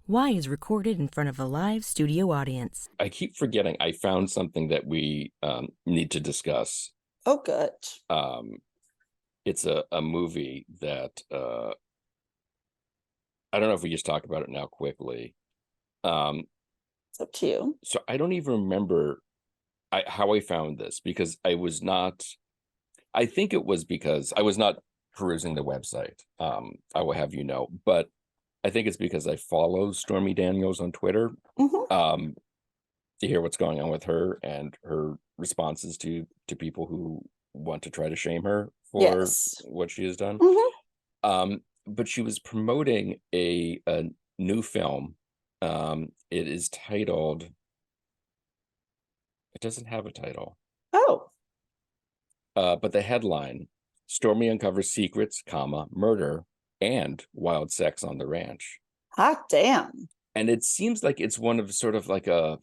Y is recorded in front of a live studio audience. I keep forgetting I found something that we need to discuss. Oh, good. It's a movie that I don't know if we just talk about it now quickly. It's up to you. So I don't even remember how I found this, because I think it was because I was not perusing the website. I will have you know, but I think it's because I follow Stormy Daniels on Twitter to hear what's going on with her and her responses to people who want to try to shame her for what she has done. But she was promoting a new film. It is titled, it doesn't have a title. Oh. But the headline, Stormy uncovers secrets, murder, and wild sex on the ranch. Hot damn. And it seems like it's one of sort of like I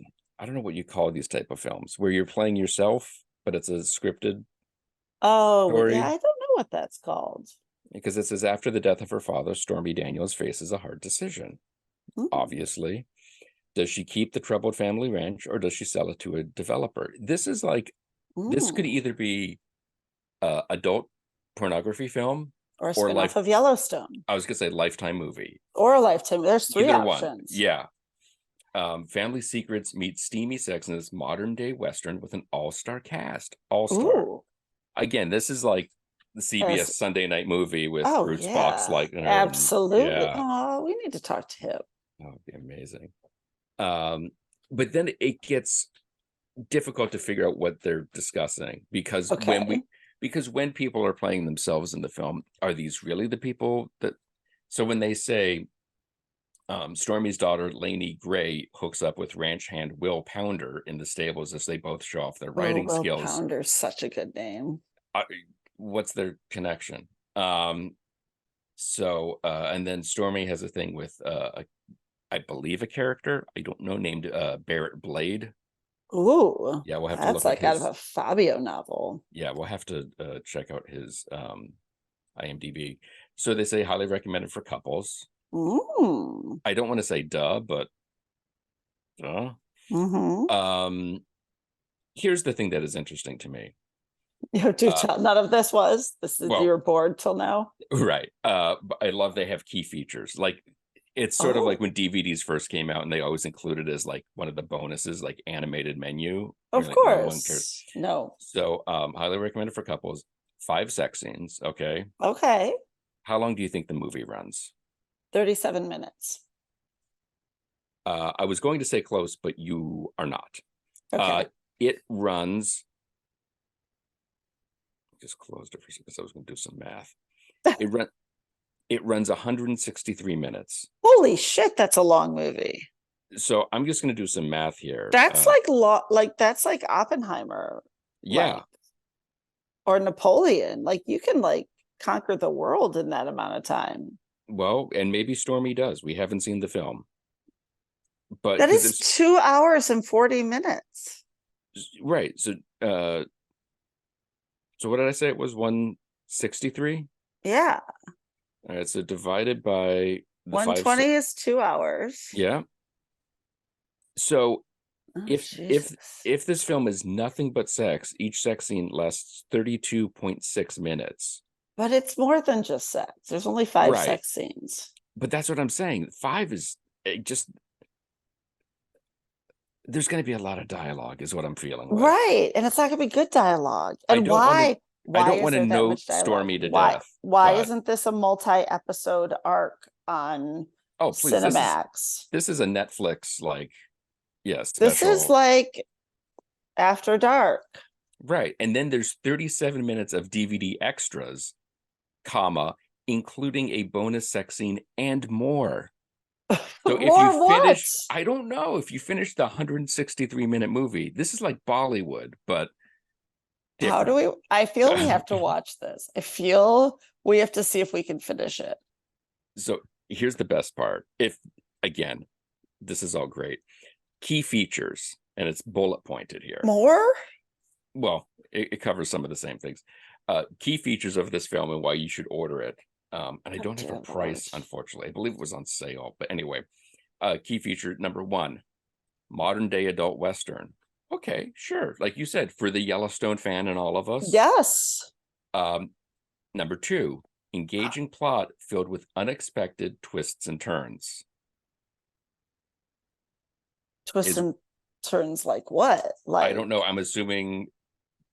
don't know what you call these type of films, where you're playing yourself, but it's a scripted story. Yeah, I don't know what that's called. Because it says, after the death of her father, Stormy Daniels faces a hard decision. Obviously. Does she keep the troubled family ranch, or does she sell it to a developer? This is like, this could either be adult pornography film or a spin-off of Yellowstone. I was gonna say Lifetime movie. Or a Lifetime. There's three Either options. One. Yeah. Family secrets meet steamy sex in this modern day Western with an all-star cast. All-star. Again, this is like the CBS Sunday night movie with Bruce Boxleitner. Absolutely. Oh, we need to talk to him. That would be amazing. But then it gets difficult to figure out what they're discussing, because when people are playing themselves in the film, are these really the people that? So when they say Stormy's daughter Lainey Gray hooks up with ranch hand Will Pounder in the stables as they both show off their riding skills. Will Pounder's such a good name. What's their connection? So and then Stormy has a thing with I believe a character I don't know named Barrett Blade. Ooh, yeah, we'll have to that's look like at out of a Fabio novel. Yeah, we'll have to check out his IMDb. So they say highly recommended for couples. I don't want to say duh, but here's the thing that is interesting to me. None of this was. This is you were bored till now, right? But I love they have key features. Like, it's sort of like when DVDs first came out, and they always included as like one of the bonuses, like animated menu. Of course, no. So highly recommended for couples. 5 sex scenes. Okay. How long do you think the movie runs? 37 minutes. I was going to say close, but you are not. It runs. Just closed it for because I was going to do some math. It runs 163 minutes. Holy shit, that's a long movie. So I'm just going to do some math here. That's that's like Oppenheimer. Yeah. Or Napoleon. Like, you can conquer the world in that amount of time. Well, and maybe Stormy does. We haven't seen the film. But that is 2 hours and 40 minutes. Right. So what did I say? It was 163? Yeah. All right, so divided by 120 is 2 hours. Yeah. So if this film is nothing but sex, each sex scene lasts 32.6 minutes. But it's more than just sex. There's only 5 sex scenes. But that's what I'm saying. 5 is just, there's going to be a lot of dialogue is what I'm feeling like. Right. And it's not going to be good dialogue. And why I don't want to know Stormy to death. Why isn't this a multi-episode arc on Cinemax? This is a Netflix, yes. This is like After Dark. Right. And then there's 37 minutes of DVD extras, including a bonus sex scene and more. So if you finish, I don't know, if you finish the 163-minute movie, this is like Bollywood, but different. I feel we have to watch this. I feel we have to see if we can finish it. So here's the best part. Again, this is all great. Key features, and it's bullet pointed here. More? Well, it covers some of the same things. Key features of this film and why you should order it. And I don't have a price, unfortunately. I believe it was on sale. But anyway, Key feature number 1, modern day adult Western. Okay, sure. Like you said, for the Yellowstone fan and all of us. Yes. Number 2, engaging plot filled with unexpected twists and turns. Twists and turns like what? Like, I don't know. I'm assuming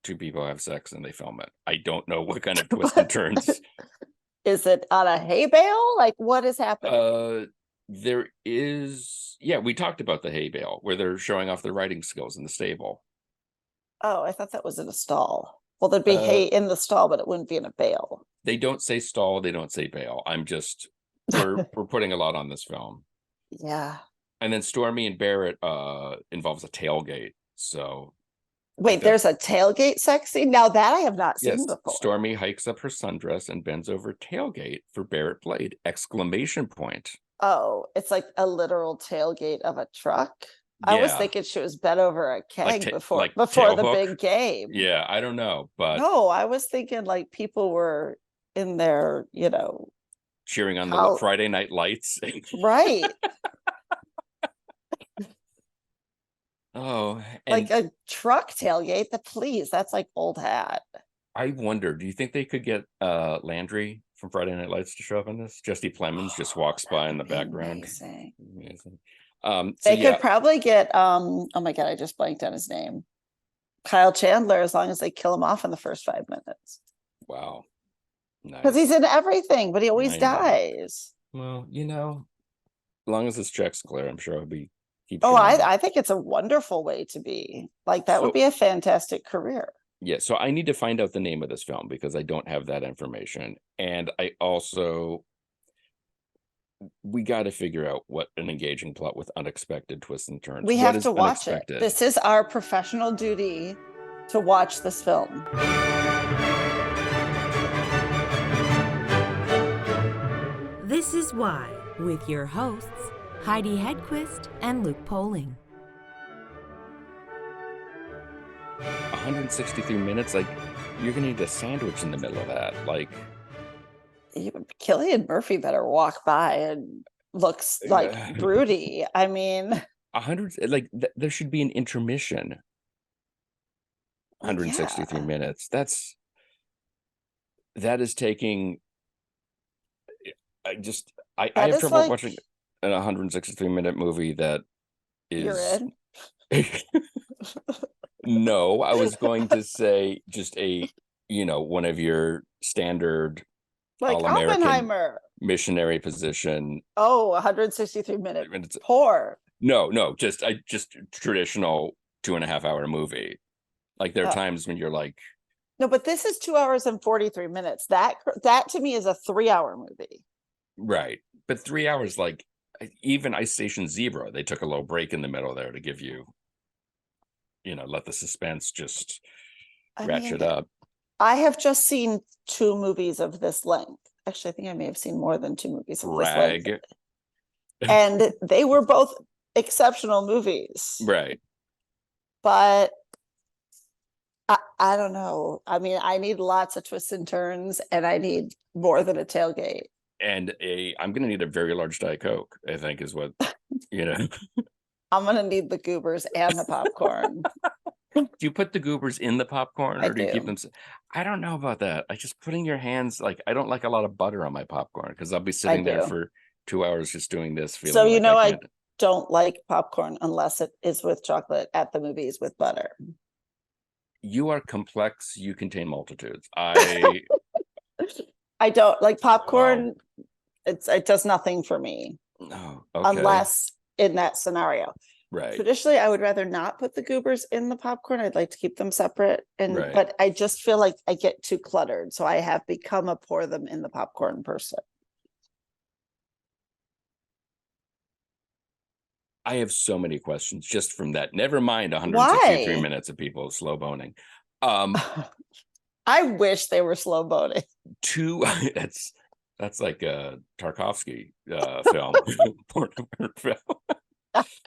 2 people have sex and they film it. I don't know what kind of twists and turns. Is it on a hay bale? Like, what is happening? There is, we talked about the hay bale where they're showing off their writing skills in the stable. Oh, I thought that was in a stall. Well, there'd be hay in the stall, but it wouldn't be in a bale. They don't say stall, they don't say bale. We're putting a lot on this film. Yeah. And then Stormy and Barrett involves a tailgate. So wait, there's a tailgate sex scene? Now that I have not seen before. Stormy hikes up her sundress and bends over tailgate for Barrett Blade! ! Oh, it's like a literal tailgate of a truck. Yeah. I was thinking she was bent over a keg before the hook. big game. Yeah, I don't know, but no, I was thinking like people were in their, cheering on the Friday Night Lights. Right. Oh, like a truck tailgate. That's like old hat. I wonder, do you think they could get Landry from Friday Night Lights to show up in this? Jesse Plemons just walks by in the background. Amazing. They could probably get oh my god, I just blanked on his name. Kyle Chandler, as long as they kill him off in the first 5 minutes. Wow. Nice. Because he's in everything, but he always dies. Well, as long as his check's clear, I'm sure he'll be. I think it's a wonderful way to be. Like, that would be a fantastic career. Yeah, so I need to find out the name of this film because I don't have that information. And I also, we got to figure out what an engaging plot with unexpected twists and turns. We have to watch it. This is our professional duty to watch this film. This is Why, with your hosts, Heidi Hedquist and Luke Poling. 163 minutes, like, you're gonna need a sandwich in the middle of that. Like, Cillian Murphy better walk by and looks like broody. I mean, 100, like, there should be an intermission. 163 minutes. That is taking. I have trouble watching an 163-minute movie that is. You're in? No, I was going to say just one of your standard, like Oppenheimer missionary position. Oh, 163 minutes. Poor. No, just traditional 2.5-hour movie. Like, there are times when you're like, no, but this is 2 hours and 43 minutes. That to me is a 3-hour movie. Right. But 3 hours, like, even Ice Station Zebra, they took a little break in the middle there to give you, let the suspense just ratchet up. I have just seen 2 movies of this length. Actually, I think I may have seen more than 2 movies of this length. And they were both exceptional movies. Right. But I don't know. I mean, I need lots of twists and turns, and I need more than a tailgate. And I'm going to need a very large Diet Coke, I think, is what, I'm going to need the goobers and the popcorn. Do you put the goobers in the popcorn, or do you keep them? I don't know about that. Just putting your hands, like, I don't like a lot of butter on my popcorn because I'll be sitting there for 2 hours just doing this. Feeling I don't like popcorn unless it is with chocolate at the movies with butter. You are complex. You contain multitudes. I don't like popcorn. Wow. It does nothing for me. Oh, okay. Unless in that scenario. Right. Traditionally, I would rather not put the goobers in the popcorn. I'd like to keep them separate. But I just feel like I get too cluttered. So I have become a pour them in the popcorn person. I have so many questions just from that. Never mind 163 Why? minutes of people slow boning. I wish they were slow boning. That's like a Tarkovsky film.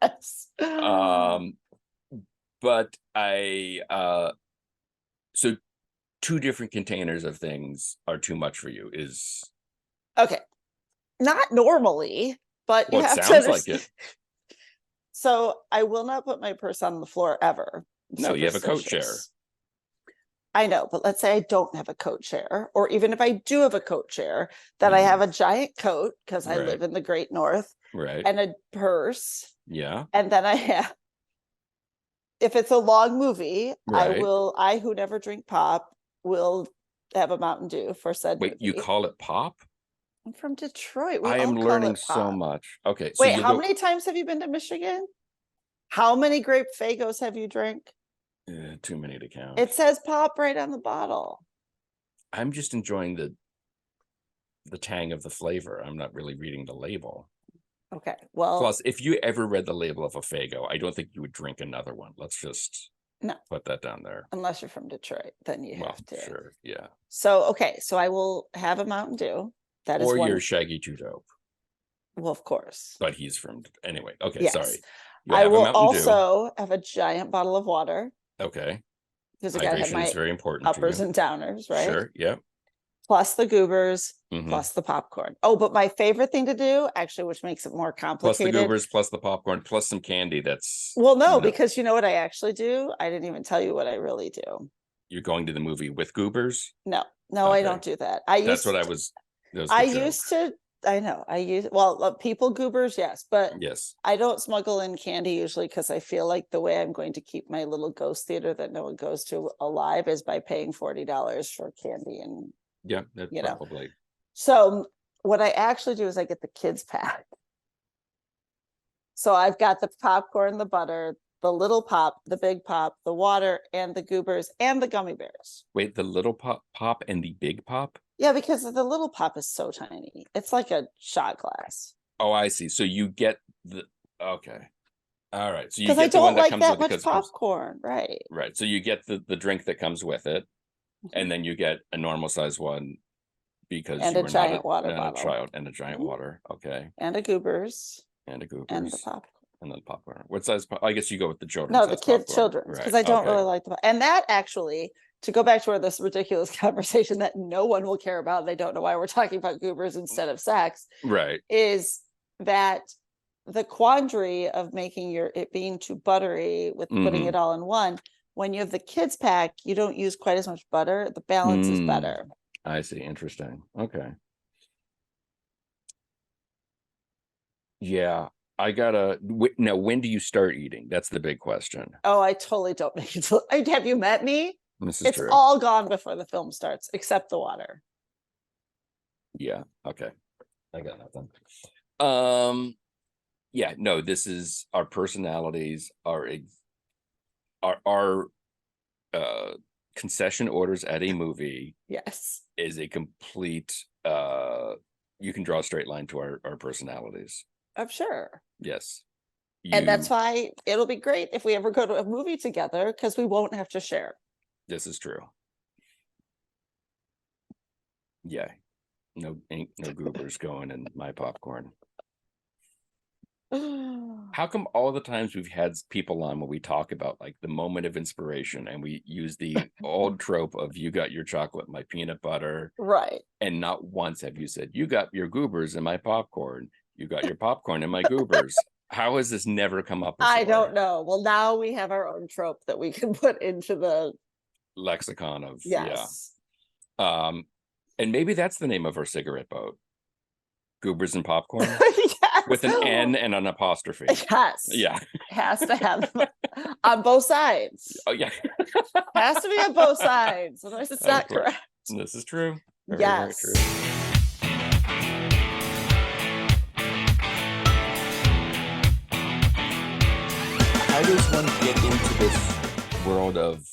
Yes. But so 2 different containers of things are too much for you is okay. Not normally, but you Well, it have to sounds like understand. it. So I will not put my purse on the floor ever. I'm No, you have a coat share. superstitious. I know, but let's say I don't have a coat chair, or even if I do have a coat chair, that I have a giant coat because I Right. live in the Great North, Right. and a purse, Yeah. and then I have, if it's a long movie, Right. I who never drink pop will have a Mountain Dew for said Wait, you movie. call it pop? I'm from Detroit. We I am all call learning it so pop. much. Okay, so Wait, you how go many times have you been to Michigan? How many grape Fagos have you drank? too many to count. It says pop right on the bottle. I'm just enjoying the tang of the flavor. I'm not really reading the label. Okay, well, Plus, if you ever read the label of a Faygo, I don't think you would drink another one. Let's just no, put that down there. unless you're from Detroit, then you Well, have to. sure, yeah. So, okay, so I will have a Mountain Dew. That is Or one. you're Shaggy Too Dope, Well, of course. but he's from anyway. Okay, Yes. sorry. You I have a will Mountain Dew. also have a giant bottle of water Okay, because I gotta have hydration my is very important uppers to you. and downers, right? Sure, yeah. Plus the goobers, Mhm. plus the popcorn. Oh, but my favorite thing to do, actually, which makes it more Plus the complicated. goobers, plus the popcorn, plus some candy. That's Well, no, you know, because you know what I actually do? I didn't even tell you what I really do. you're going to the movie with goobers. No, I Okay. don't do that. That's what I was. That was the I joke. used to, I know, people goobers, yes, but Yes. I don't smuggle in candy usually because I feel like the way I'm going to keep my little ghost theater that no one goes to alive is by paying $40 for candy and Yeah, that you know. probably. So what I actually do is I get the kids pack. So I've got the popcorn, the butter, the little pop, the big pop, the water, and the goobers and the gummy bears. Wait, the little pop and the big pop? Yeah, because the little pop is so tiny. It's like a shot glass. Oh, I see. So you get the okay. All right. So you Because I get the one don't that like comes that with much because it comes- popcorn, right? right. So you get the drink that comes with it, and then you get a normal size one because And you a are giant not water not a bottle. child and a giant Mhm. water. Okay. And a goobers And a goobers. and the popcorn. And then popcorn. What size? I guess you go with the children. No, the children's, because I don't really like the, and that actually, to go back to where this ridiculous conversation that no one will care about, they don't know why we're talking about goobers instead of sex, Right. is that the quandary of making it being too buttery with putting it all in one. When you have the kids pack, you don't use quite as much butter. The balance is better. I see. Interesting. Okay. Yeah. I gotta now. When do you start eating? That's the big question. Oh, I totally don't make it. Have you met me? This is It's true. all gone before the film starts, except the water. Yeah. Okay. I got nothing. Yeah. No. This is our personalities. Our concession orders at a movie Yes. is a complete. You can draw a straight line to our personalities. I'm sure. Yes. And that's why it'll be great if we ever go to a movie together because we won't have to share. This is true. Yeah. No, ain't no goobers going in my popcorn. How come all the times we've had people on when we talk about like the moment of inspiration and we use the old trope of you got your chocolate, my peanut butter, right? And not once have you said you got your goobers in my popcorn. You got your popcorn in my goobers. How has this never come up before? I don't know. Well, now we have our own trope that we can put into the lexicon of yes. Yeah. And maybe that's the name of our cigarette boat. Goobers and popcorn. Yes. With an N and an apostrophe. Yes. Yeah. Has to have on both sides. Oh yeah. Has to be on both sides. Otherwise it's not correct. This is true. Very, yes. very true. How does one get into this world of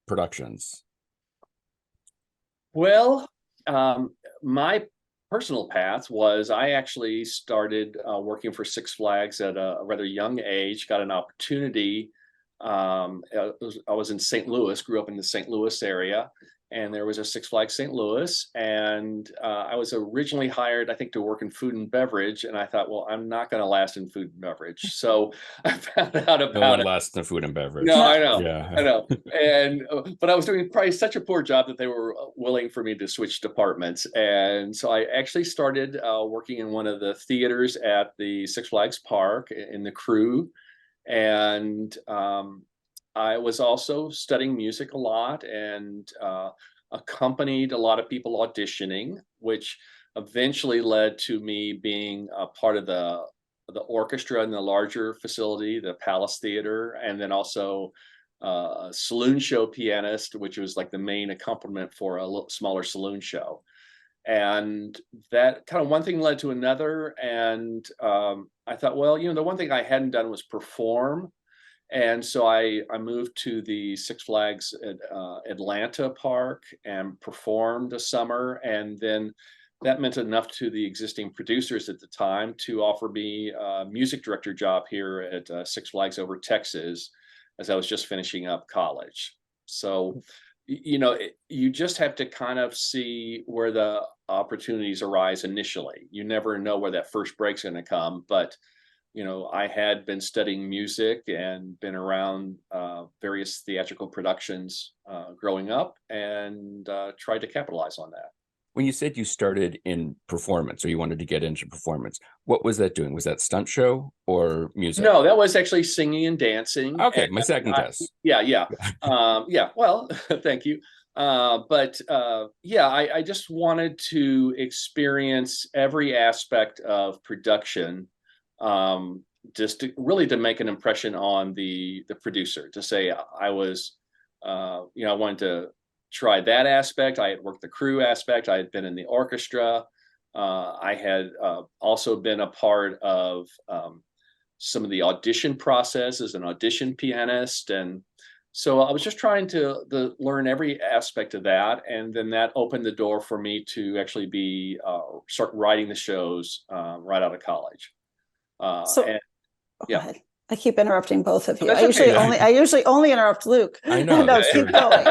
productions? Well, my personal path was I actually started working for Six Flags at a rather young age, got an opportunity. I was in St. Louis, grew up in the St. Louis area, and there was a Six Flags St. Louis, and I was originally hired, I think, to work in food and beverage, and I thought, well, I'm not going to last in food and beverage, so I found out No about one it. lasts in food and beverage. No, I know, Yeah. I know, and but I was doing probably such a poor job that they were willing for me to switch departments, and so I actually started working in one of the theaters at the Six Flags Park in the crew, and I was also studying music a lot, and accompanied a lot of people auditioning, which eventually led to me being a part of the orchestra in the larger facility, the Palace Theater, and then also a saloon show pianist, which was like the main accompaniment for a smaller saloon show. And that kind of one thing led to another, and I thought, well, the one thing I hadn't done was perform. And so I moved to the Six Flags at Atlanta Park and performed a summer. And then that meant enough to the existing producers at the time to offer me a music director job here at Six Flags Over Texas, as I was just finishing up college. So, you just have to kind of see where the opportunities arise initially. You never know where that first break's going to come, but I had been studying music and been around various theatrical productions growing up, and tried to capitalize on that. When you said you started in performance, or you wanted to get into performance, what was that doing? Was that stunt show or music? No, that was actually singing and dancing. Okay, and my second guess. Yeah. Yeah. Well, thank you. I just wanted to experience every aspect of production, just to make an impression on the producer, to say I was, I wanted to try that aspect. I had worked the crew aspect. I had been in the orchestra. I had also been a part of some of the audition process as an audition pianist. And so I was just trying to learn every aspect of that. And then that opened the door for me to actually start writing the shows right out of college. Go ahead. I keep interrupting both of you. That's I usually only interrupt Luke. I know. No, keep going.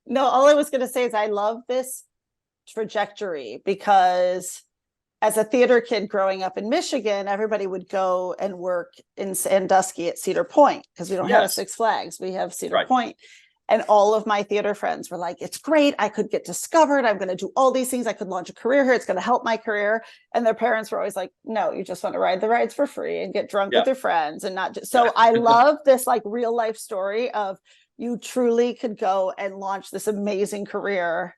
No, all I was going to say is I love this trajectory, because as a theater kid growing up in Michigan, everybody would go and work in Sandusky at Cedar Point, because we don't have a Six Flags. We have Cedar Point. And all of my theater friends were like, it's great. I could get discovered. I'm going to do all these things. I could launch a career here. It's going to help my career. And their parents were always like, no, you just want to ride the rides for free and get drunk with your friends and not just. So I love this like real life story of you truly could go and launch this amazing career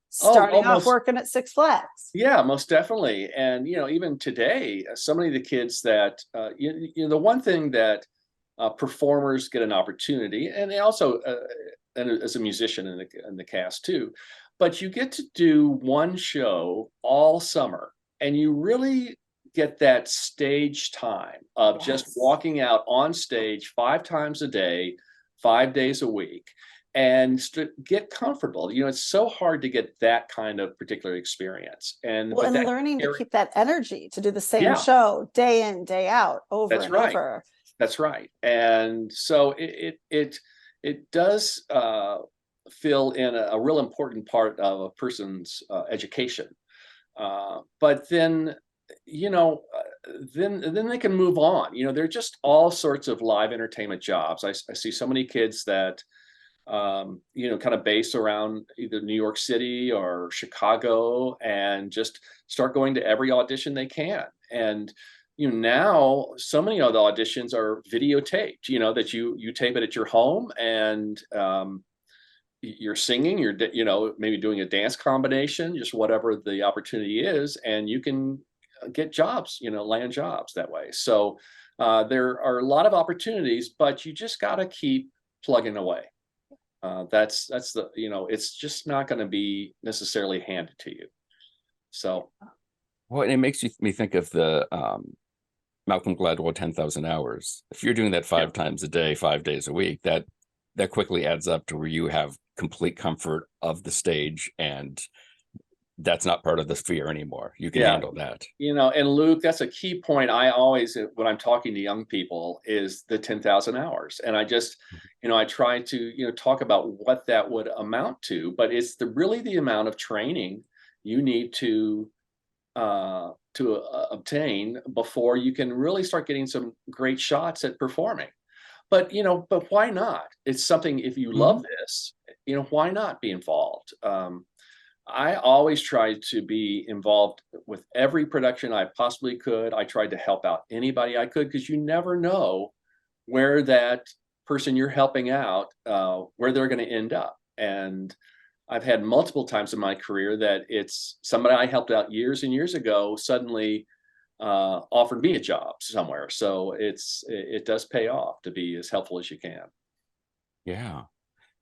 starting off working at Six Flags. Yeah, most definitely. And, even today, so many of the kids that, the one thing that performers get an opportunity, and they also, and as a musician in the cast too, but you get to do one show all summer, and you really get that stage time of just walking out on stage 5 times a day, 5 days a week, and get comfortable. It's so hard to get that kind of particular experience. And learning to keep that energy to do the same show day in, day out, over and over. That's right. And so it does fill in a real important part of a person's education. But then, then they can move on. There are just all sorts of live entertainment jobs. I see so many kids that, kind of based around either New York City or Chicago, and just start going to every audition they can. And now so many of the auditions are videotaped, that you tape it at your home, and you're singing, you're maybe doing a dance combination, just whatever the opportunity is, and you can get jobs, land jobs that way. So there are a lot of opportunities, but you just got to keep plugging away. That's the, it's just not going to be necessarily handed to you. So. Well, and it makes me think of the Malcolm Gladwell 10,000 hours. If you're doing that 5 times a day, 5 days a week, that quickly adds up to where you have complete comfort of the stage and that's not part of the fear anymore. You can Yeah. handle that. And Luke, that's a key point. I always, when I'm talking to young people, is the 10,000 hours. And I just, I try to, talk about what that would amount to, but it's really the amount of training you need to obtain before you can really start getting some great shots at performing. But why not? It's something, if you love this, why not be involved? I always tried to be involved with every production I possibly could. I tried to help out anybody I could, because you never know where that person you're helping out, where they're going to end up. And I've had multiple times in my career that it's somebody I helped out years and years ago suddenly offered me a job somewhere. So it does pay off to be as helpful as you can. Yeah.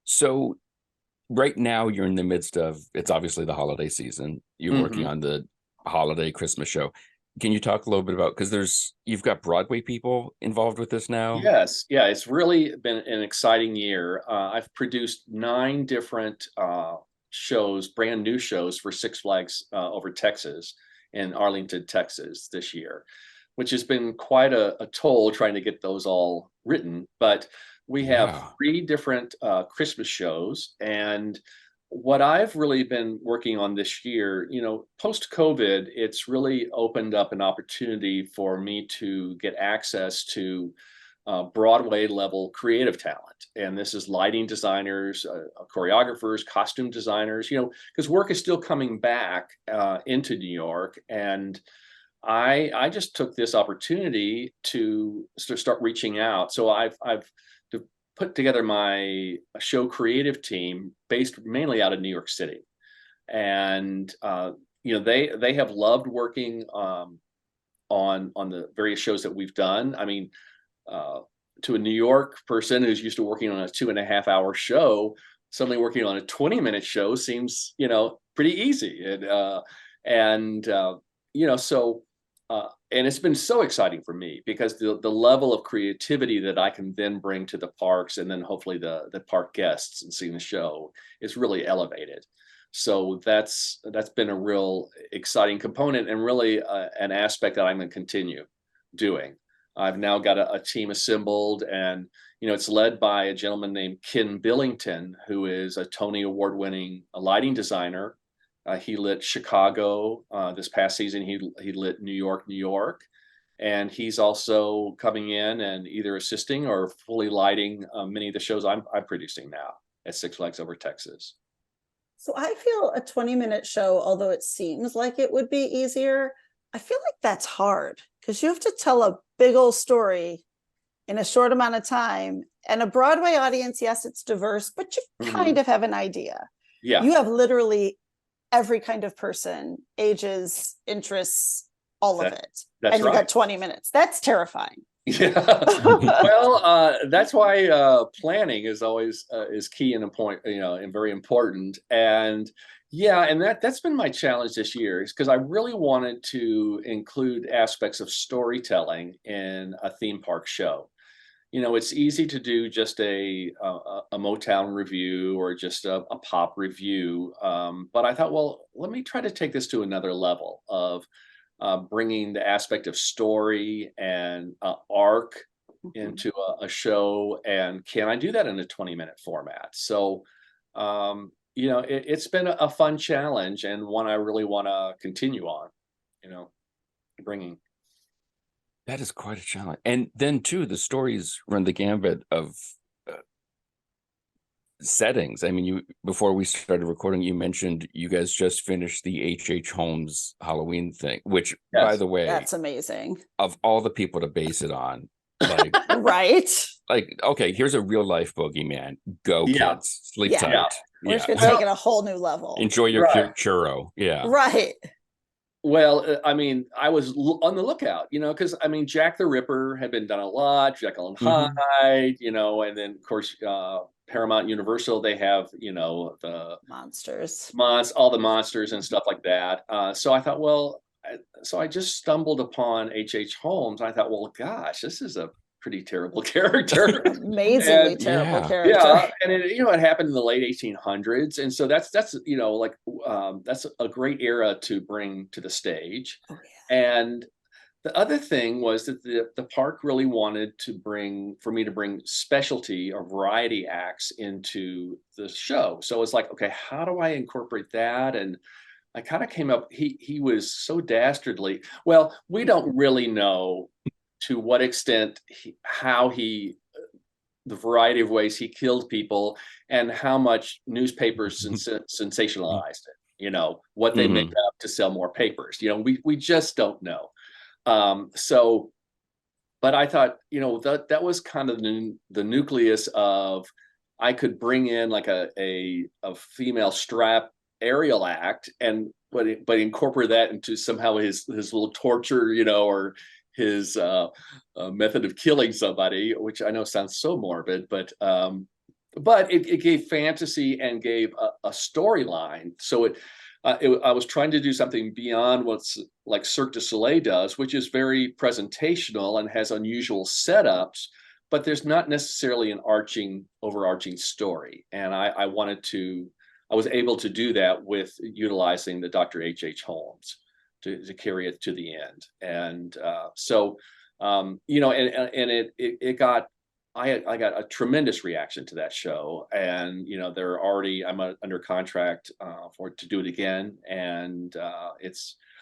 So right now you're in the midst of, it's obviously the holiday season. You're working on the holiday Christmas show. Can you talk a little bit about, because you've got Broadway people involved with this now? Yes. Yeah. It's really been an exciting year. I've produced 9 different shows, brand new shows for Six Flags over Texas in Arlington, Texas this year, which has been quite a toll trying to get those all written. But we have 3 different Christmas shows. And what I've really been working on this year, post-COVID, it's really opened up an opportunity for me to get access to Broadway level creative talent. And this is lighting designers, choreographers, costume designers, because work is still coming back into New York. And I just took this opportunity to start reaching out. So I've put together my show creative team based mainly out of New York City. And they have loved working on the various shows that we've done. I mean, to a New York person who's used to working on a 2.5-hour show, suddenly working on a 20-minute show seems, pretty easy. And it's been so exciting for me, because the level of creativity that I can then bring to the parks, and then hopefully the park guests and seeing the show, is really elevated. So that's been a real exciting component, and really an aspect that I'm going to continue doing. I've now got a team assembled, and it's led by a gentleman named Ken Billington, who is a Tony Award-winning lighting designer. He lit Chicago this past season. He lit New York, and he's also coming in and either assisting or fully lighting many of the shows I'm producing now at Six Flags Over Texas. So I feel a 20-minute show, although it seems like it would be easier, I feel like that's hard, because you have to tell a big old story in a short amount of time. And a Broadway audience, yes, it's diverse, but you kind of have an idea. Yeah. You have literally every kind of person, ages, interests, all of it. That's and you got 20 minutes. That's terrifying. Yeah. Well, that's why planning is always is key and and very important. And yeah, and that's been my challenge this year, is because I really wanted to include aspects of storytelling in a theme park show. It's easy to do just a Motown review or just a pop review. But I thought, well, let me try to take this to another level of bringing the aspect of story and arc into a show. And can I do that in a 20-minute format? So, it's been a fun challenge, and one I really want to continue on, bringing. That is quite a challenge. And then too, the stories run the gambit of settings. I mean, before we started recording, you mentioned you guys just finished the H.H. Holmes Halloween thing, which, by the way, that's amazing. Of all the people to base it on, like, right? Like, okay, here's a real life boogeyman. Go, kids, sleep tight. Yeah. We're just gonna take it a whole new level. Enjoy your churro. Yeah. Right. Well, I mean, I was on the lookout, because Jack the Ripper had been done a lot, Jekyll and Hyde, and then of course Paramount Universal, they have the monsters, all the monsters and stuff like that. So I thought, well, so I just stumbled upon H.H. Holmes. I thought, well, gosh, this is a pretty terrible character. Amazingly And terrible Yeah. character. yeah, and it happened in the late 1800s, and so that's like that's a great era to bring to the stage. Oh, yeah. And the other thing was that the park really wanted for me to bring specialty or variety acts into the show. So it's like, okay, how do I incorporate that? And I kind of came up, he was so dastardly. Well, we don't really know to what extent the variety of ways he killed people and how much newspapers sensationalized it, what they make up to sell more papers. We just don't know. So, but I thought, that was kind of the nucleus of, I could bring in like a female strap aerial act but incorporate that into somehow his little torture, or his method of killing somebody, which I know sounds so morbid, but it gave fantasy and gave a storyline. So I was trying to do something beyond what's like Cirque du Soleil does, which is very presentational and has unusual setups, but there's not necessarily an overarching story. And I was able to do that with utilizing the Dr. H.H. Holmes to carry it to the end. And I got a tremendous reaction to that show, and I'm under contract to do it again, and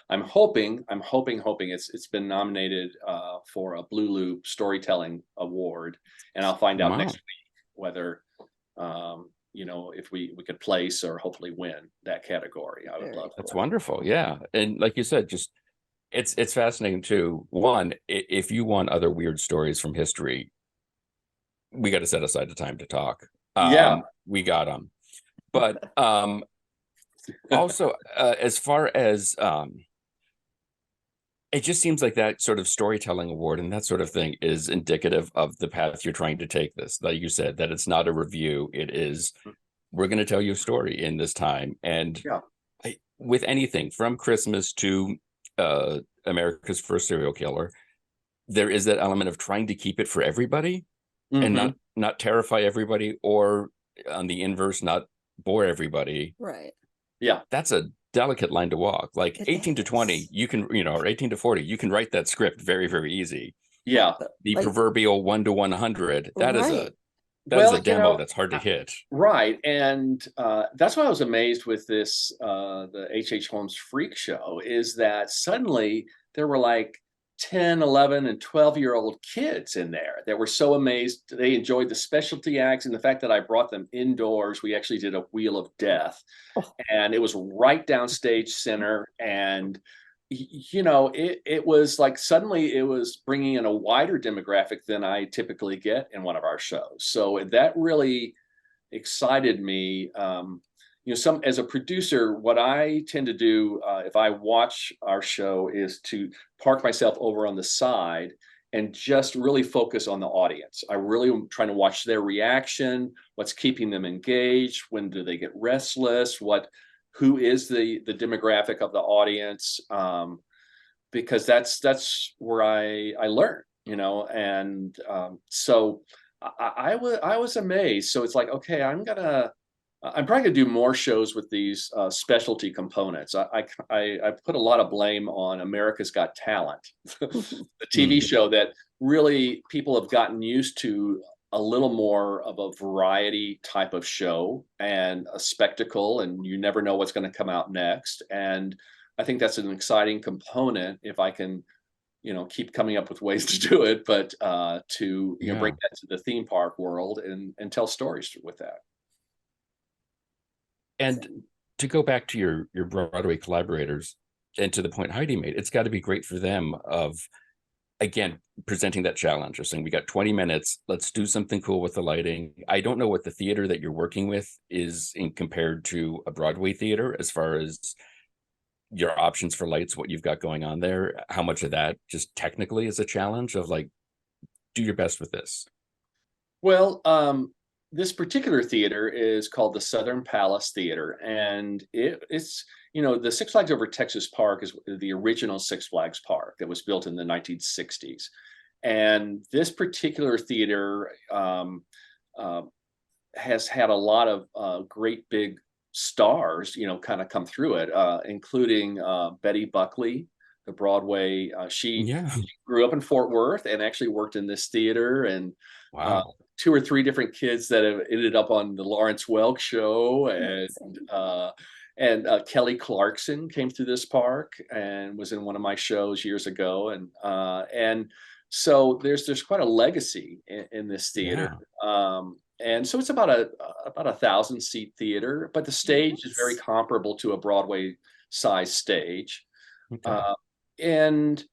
I'm hoping it's been nominated for a Blue Loop Storytelling Award, and I'll find out next week whether if we could place or hopefully win that category. I would love that. That's wonderful. Yeah. And like you said, just it's fascinating too. One, if you want other weird stories from history, we got to set aside the time to talk. We got them. But also, as far as it just seems like that sort of storytelling award and that sort of thing is indicative of the path you're trying to take this. Like you said, that it's not a review. It is, we're going to tell you a story in this time. And with anything from Christmas to America's First Serial Killer, there is that element of trying to keep it for everybody and not terrify everybody, or on the inverse, not bore everybody. Right. Yeah. That's a delicate line to walk. Like 18 to 20, you can, or 18 to 40, you can write that script very, very easy. Yeah. The proverbial 1 to 100, that is a demo that's hard to hit. Right. And that's why I was amazed with this, the H.H. Holmes Freak Show, is that suddenly there were like 10, 11, and 12-year-old kids in there that were so amazed. They enjoyed the specialty acts and the fact that I brought them indoors. We actually did a Wheel of Death, and it was right down stage center. And, it was like suddenly it was bringing in a wider demographic than I typically get in one of our shows. So that really excited me. As a producer, what I tend to do if I watch our show is to park myself over on the side and just really focus on the audience. I really am trying to watch their reaction, what's keeping them engaged, when do they get restless, who is the demographic of the audience, because that's where I learn, and so I was amazed. So it's like, okay, I'm probably gonna do more shows with these specialty components. I put a lot of blame on America's Got Talent, the TV show that really people have gotten used to a little more of a variety type of show and a spectacle, and you never know what's going to come out next. And I think that's an exciting component if I can, keep coming up with ways to do it, but to bring that to the theme park world and tell stories with that. And to go back to your Broadway collaborators and to the point Heidi made, it's got to be great for them of, again, presenting that challenge or saying, we got 20 minutes, let's do something cool with the lighting. I don't know what the theater that you're working with is compared to a Broadway theater as far as your options for lights, what you've got going on there, how much of that just technically is a challenge of like, do your best with this. Well, this particular theater is called the Southern Palace Theater, and it's the Six Flags Over Texas Park is the original Six Flags park that was built in the 1960s, And this particular theater has had a lot of great big stars, kind of come through it, including Betty Buckley, the Broadway. She Yeah. grew up in Fort Worth and actually worked in this theater, and Wow. 2 or 3 different kids that have ended up on the Lawrence Welk show, and Kelly Clarkson came through this park and was in one of my shows years ago, and so there's quite a legacy in this theater. Yeah. And so it's about a 1,000-seat theater, but the stage is very Yes. comparable to a Broadway size stage. Okay. Uh, and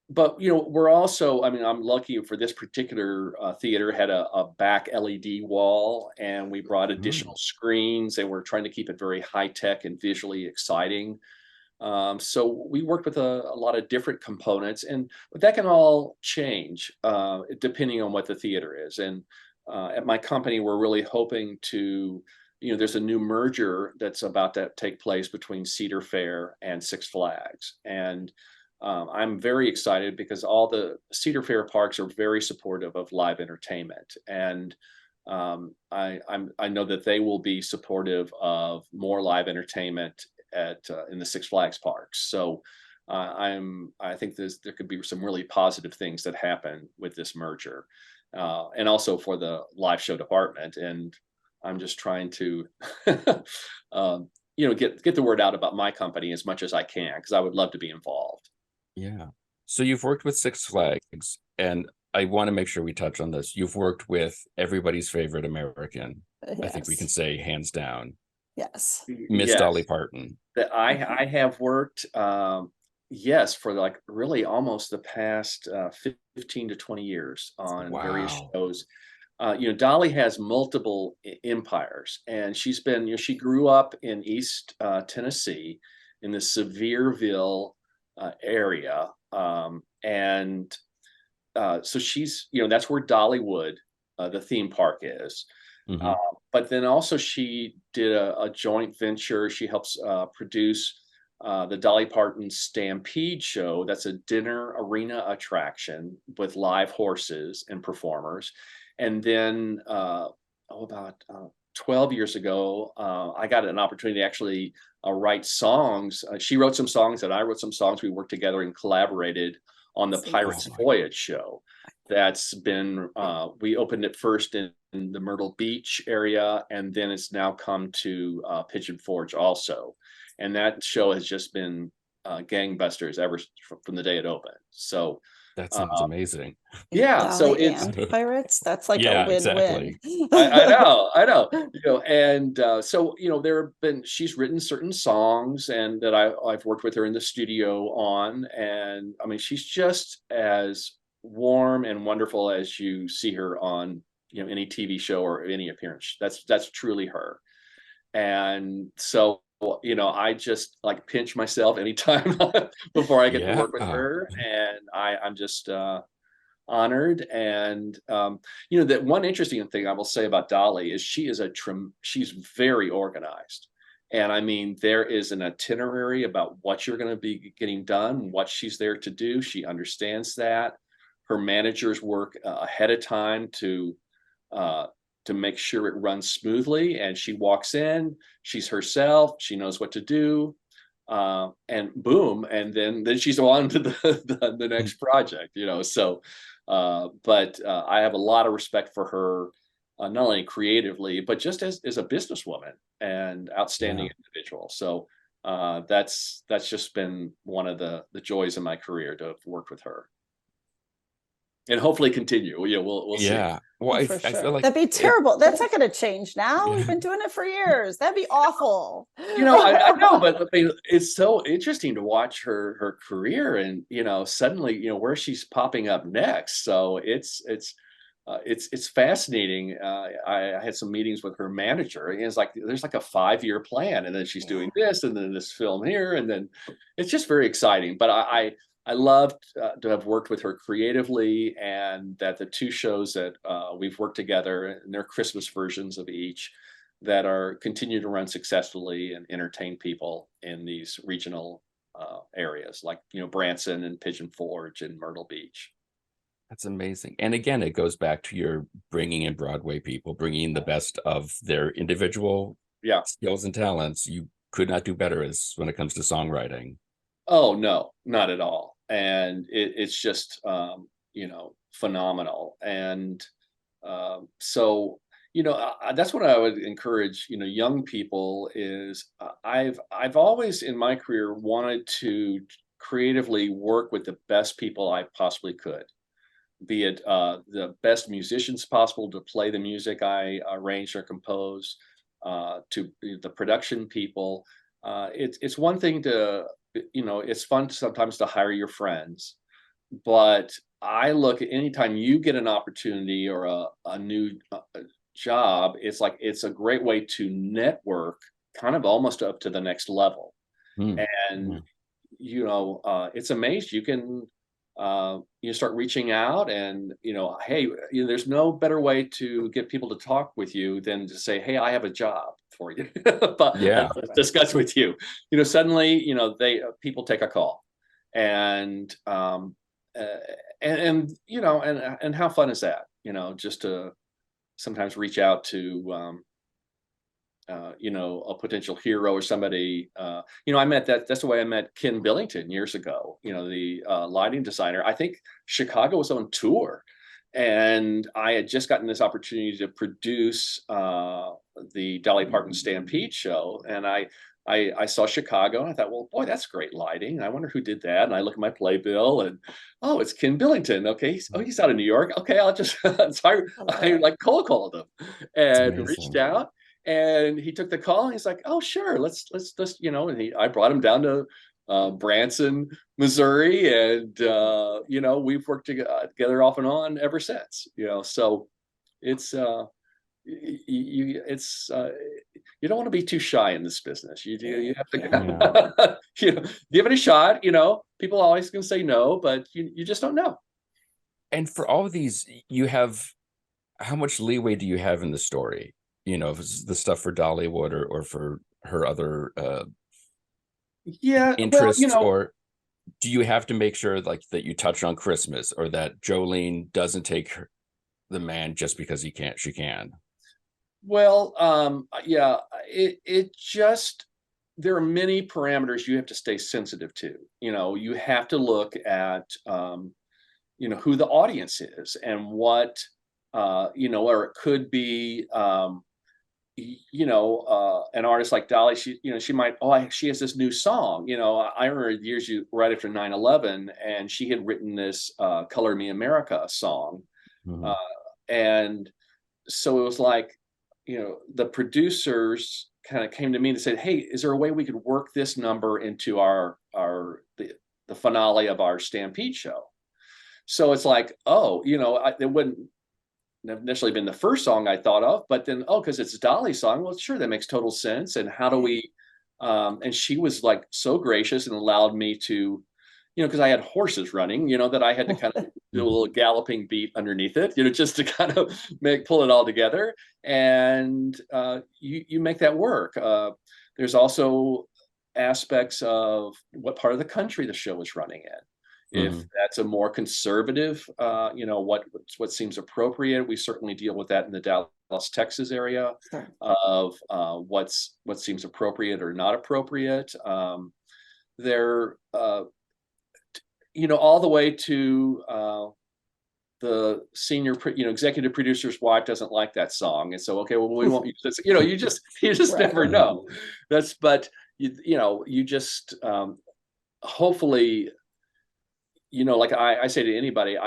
but we're also, I mean, I'm lucky for this particular theater had a back LED wall, and we brought additional screens, and we're trying to keep it very high tech and visually exciting. So we worked with a lot of different components, but that can all change depending on what the theater is. And at my company, we're really hoping to, there's a new merger that's about to take place between Cedar Fair and Six Flags. And I'm very excited because all the Cedar Fair parks are very supportive of live entertainment. And I know that they will be supportive of more live entertainment in the Six Flags parks. So I think there could be some really positive things that happen with this merger, and also for the live show department. And I'm just trying to, get the word out about my company as much as I can, because I would love to be involved. Yeah. So you've worked with Six Flags, and I want to make sure we touch on this. You've worked with everybody's favorite American. I think we can say hands down, Yes. Miss Yes. Dolly Parton. That I have worked, yes, for like really almost the past 15 to 20 years on various Wow. shows. Dolly has multiple empires, and she grew up in East Tennessee in the Sevierville area. And so she's, that's where Dollywood, the theme park is. Mhm. But then also she did a joint venture. She helps produce the Dolly Parton Stampede show. That's a dinner arena attraction with live horses and performers. And then about 12 years ago, I got an opportunity to actually write songs. She wrote some songs and I wrote some songs. We worked together and collaborated on the Pirates Voyage show. That's been, we opened it first in the Myrtle Beach area, and then it's now come to Pigeon Forge also. And that show has just been gangbusters ever from the day it opened. So that sounds amazing. yeah, so Dolly it's and Pirates. That's like Yeah, a win-win. exactly. I know, and so she's written certain songs, and that I've worked with her in the studio on, and I mean she's just as warm and wonderful as you see her on any TV show or any appearance. That's truly her, and so I just like pinch myself anytime before I get to work with her, and I'm just honored. And that one interesting thing I will say about Dolly is she's very organized. And I mean, there is an itinerary about what you're going to be getting done, what she's there to do. She understands that. Her managers work ahead of time to make sure it runs smoothly. And she walks in, she's herself, she knows what to do, and boom, and then she's on to the next project. So but I have a lot of respect for her, not only creatively, but just as a businesswoman and outstanding individual. So that's just been one of the joys of my career to have worked with her, and hopefully continue. We'll see. Yeah. Well, Oh, I for feel sure. like That'd be terrible. That's not going to change now. Yeah. We've been doing it for years. That'd be awful. I know, but I mean, it's so interesting to watch her career, and suddenly where she's popping up next. So it's fascinating. I had some meetings with her manager, and it's like there's like a 5-year plan, and then she's doing this, and then this film here, and then it's just very exciting. But I loved to have worked with her creatively, and that the 2 shows that we've worked together, and they're Christmas versions of each, that are continue to run successfully and entertain people in these regional areas like Branson and Pigeon Forge and Myrtle Beach. That's amazing. And again, it goes back to your bringing in Broadway people, bringing in the best of their individual Yeah. skills and talents. You could not do better as when it comes to songwriting. Oh, no, not at all. And it's just, phenomenal. And so, that's what I would encourage, young people is I've always in my career wanted to creatively work with the best people I possibly could, be it the best musicians possible to play the music I arrange or compose, to the production people. It's one thing to, it's fun sometimes to hire your friends, but I look at anytime you get an opportunity or a new job, it's like it's a great way to network kind of almost up to the next level. Hmm. And it's amazing. You can you start reaching out and hey, there's no better way to get people to talk with you than to say, hey, I have a job for you, but Yeah. let's discuss with you. Suddenly they people take a call, and and how fun is that, just to sometimes reach out to a potential hero or somebody. I met that's the way I met Ken Billington years ago, the lighting designer. I think Chicago was on tour, and I had just gotten this opportunity to produce the Dolly Parton Stampede show. And I saw Chicago and I thought, well, boy, that's great lighting. I wonder who did that. And I look at my playbill and, oh, it's Ken Billington. Okay. He's out of New York. Okay. I'll just, so I like cold called him and reached out, and he took the call and he's like, oh, sure. Let's, and I brought him down to Branson, Missouri. And, we've worked together off and on ever since, so it's, you don't want to be too shy in this business. You have to give it a shot. People always can say no, but you just don't know. And for all of these, you have, how much leeway do you have in the story? If it's the stuff for Dollywood or for her other interests, or do you have to make sure like that you touch on Christmas, or that Jolene doesn't take the man just because she can? Well, it just, there are many parameters you have to stay sensitive to. You have to look at, who the audience is and what, or it could be, an artist like Dolly, she might, she has this new song. I remember years right after 9/11, and she had written this Color Me America song. Mm-hmm. And so it was like, the producers kind of came to me and said, hey, is there a way we could work this number into the finale of our Stampede show? So it's like, it wouldn't have necessarily been the first song I thought of, but then, because it's Dolly's song, well, sure, that makes total sense. And how do we, and she was like so gracious and allowed me to, because I had horses running, that I had to kind of do a little galloping beat underneath it, just to kind of pull it all together. And you make that work. There's also aspects of what part of the country the show is running in. If that's a more conservative, what seems appropriate, we certainly deal with that in the Dallas, Texas area. Sure. Of what seems appropriate or not appropriate. There. All the way to the senior, executive producer's wife doesn't like that song, and so well, we won't use this. You just right. Never know. But you just hopefully, like I say to anybody,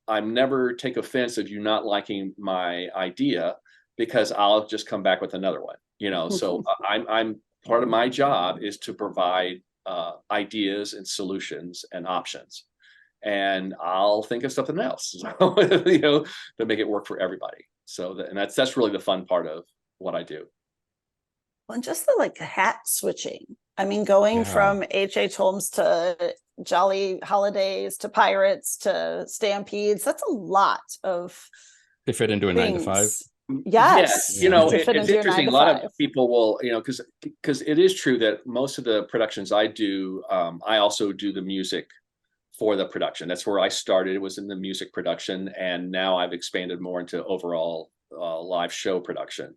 I'm never take offense of you not liking my idea, because I'll just come back with another one. So I'm part of my job is to provide ideas and solutions and options, and I'll think of something else to make it work for everybody. So that's really the fun part of what I do. Well, and just the hat switching. I mean, going from H.H. Holmes to Jolly Holidays to Pirates to Stampedes, that's a lot of to fit into a 9 to 5. Yes. It's interesting. A lot of people will, because it is true that most of the productions I do, I also do the music for the production. That's where I started. It was in the music production, and now I've expanded more into overall live show production.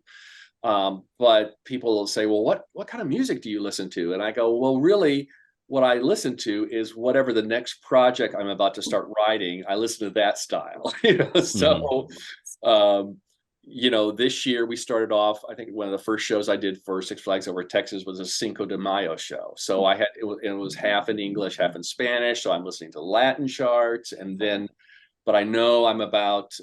But people will say, well, what kind of music do you listen to? And I go, well, really, what I listen to is whatever the next project I'm about to start writing, I listen to that style. So this year we started off, I think one of the first shows I did for Six Flags Over Texas was a Cinco de Mayo show. So it was half in English, half in Spanish. So I'm listening to Latin charts, but I know I'm about,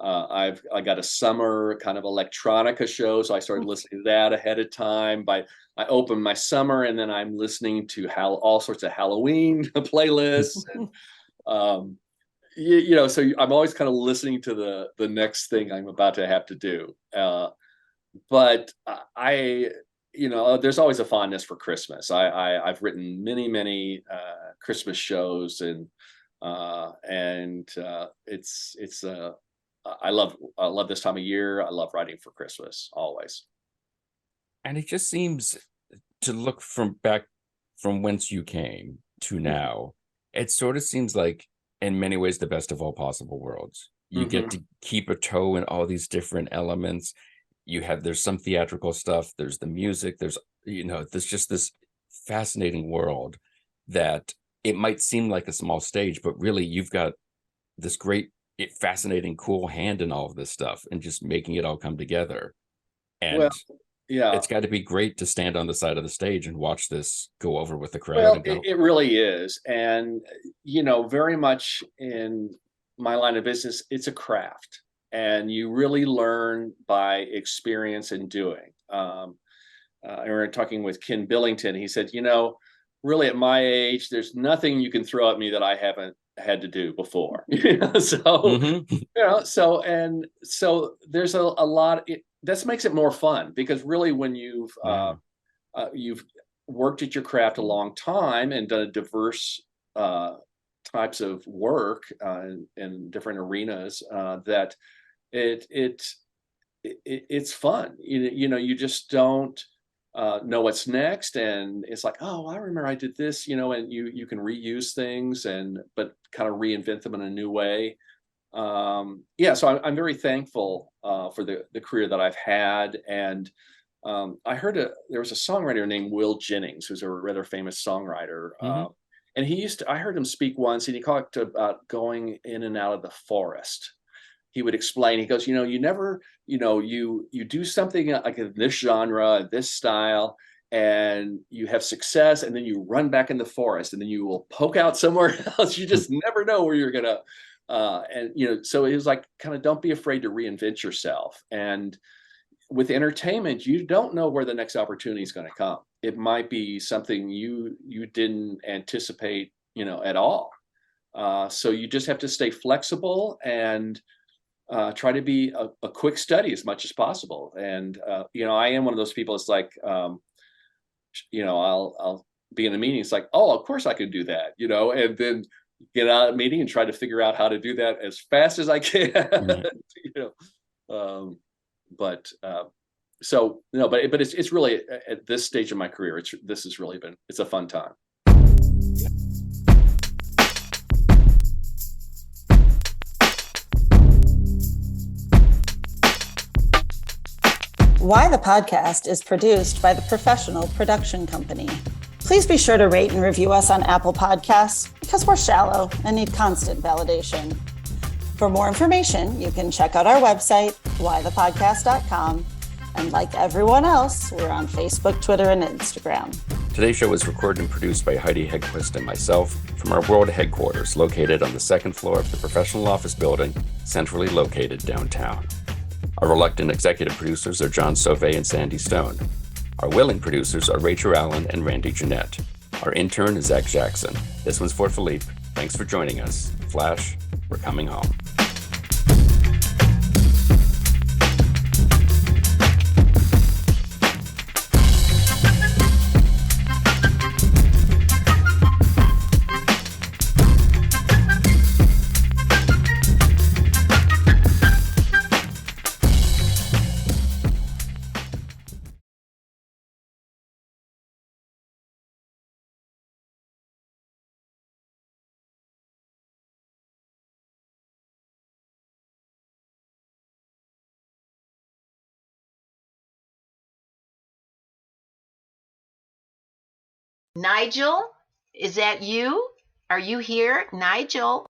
I got a summer kind of electronica show. So I started listening to that ahead of time. I opened my summer, and then I'm listening to all sorts of Halloween playlists. And, so I'm always kind of listening to the next thing I'm about to have to do. But there's always a fondness for Christmas. I've written many Christmas shows, and it's I love this time of year. I love writing for Christmas always. And it just seems to look back from whence you came to now, it sort of seems like in many ways the best of all possible worlds. You get to keep a toe in all these different elements. There's some theatrical stuff, there's the music, there's just this fascinating world that it might seem like a small stage, but really you've got this great, fascinating, cool hand in all of this stuff and just making it all come together. And it's got to be great to stand on the side of the stage and watch this go over with the crowd. Well, it really is. And, very much in my line of business, it's a craft, and you really learn by experience and doing. I remember talking with Ken Billington. He said, really at my age, there's nothing you can throw at me that I haven't had to do before. So there's a lot. That makes it more fun, because really when you've worked at your craft a long time and done diverse types of work in different arenas, that it's fun. You just don't know what's next, and it's like, oh, I remember I did this, and you can reuse things but kind of reinvent them in a new way. So I'm very thankful for the career that I've had. And I heard there was a songwriter named Will Jennings, who's a rather famous songwriter. And I heard him speak once, and he talked about going in and out of the forest. He would explain, he goes, you never, you do something like in this genre, this style, and you have success, and then you run back in the forest, and then you will poke out somewhere else. You just never know where you're gonna so it was like, kind of, don't be afraid to reinvent yourself. And with entertainment, you don't know where the next opportunity is going to come. It might be something you didn't anticipate, at all. So you just have to stay flexible and try to be a quick study as much as possible. And I am one of those people. It's like, I'll be in a meeting. It's like, oh, of course I could do that, and then get out of a meeting and try to figure out how to do that as fast as I can. But it's really, at this stage of my career, it's a fun time. Why the Podcast is produced by the Professional Production Company. Please be sure to rate and review us on Apple Podcasts, because we're shallow and need constant validation. For more information, you can check out our website, whythepodcast.com. And like everyone else, we're on Facebook, Twitter, and Instagram. Today's show was recorded and produced by Heidi Hedquist and myself from our world headquarters, located on the second floor of the professional office building, centrally located downtown. Our reluctant executive producers are John Sauvé and Sandy Stone. Our willing producers are Rachel Allen and Randy Jeanette. Our intern is Zach Jackson. This one's for Philippe. Thanks for joining us. Flash, we're coming home. Nigel, is that you? Are you here, Nigel?